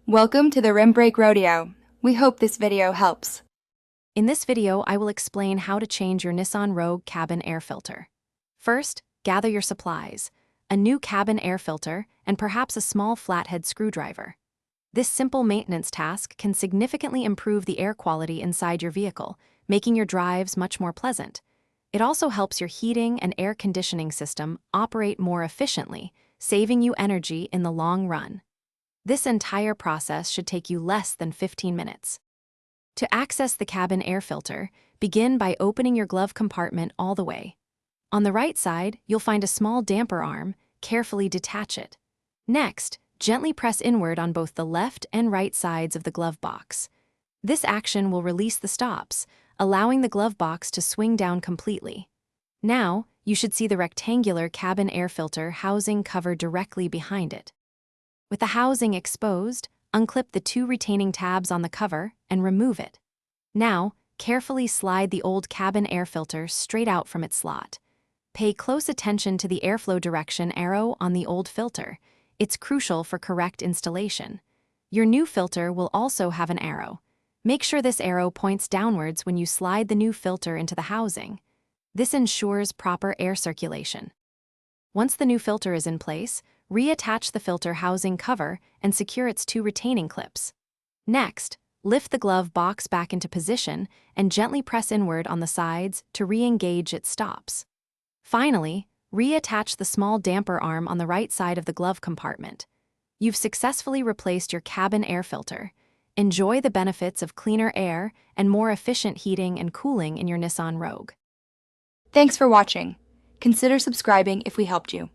Welcome to the Rim Brake Rodeo. We hope this video helps. In this video, I will explain how to change your Nissan Rogue cabin air filter. First, gather your supplies, a new cabin air filter, and perhaps a small flathead screwdriver. This simple maintenance task can significantly improve the air quality inside your vehicle, making your drives much more pleasant. It also helps your heating and air conditioning system operate more efficiently, saving you energy in the long run. This entire process should take you less than 15 minutes. To access the cabin air filter, begin by opening your glove compartment all the way. On the right side, you'll find a small damper arm. Carefully detach it. Next, gently press inward on both the left and right sides of the glove box. This action will release the stops, allowing the glove box to swing down completely. Now, you should see the rectangular cabin air filter housing cover directly behind it. With the housing exposed, unclip the two retaining tabs on the cover and remove it. Now, carefully slide the old cabin air filter straight out from its slot. Pay close attention to the airflow direction arrow on the old filter. It's crucial for correct installation. Your new filter will also have an arrow. Make sure this arrow points downwards when you slide the new filter into the housing. This ensures proper air circulation. Once the new filter is in place, reattach the filter housing cover and secure its two retaining clips. Next, lift the glove box back into position and gently press inward on the sides to re-engage its stops. Finally, reattach the small damper arm on the right side of the glove compartment. You've successfully replaced your cabin air filter. Enjoy the benefits of cleaner air and more efficient heating and cooling in your Nissan Rogue. Thanks for watching. Consider subscribing if we helped you.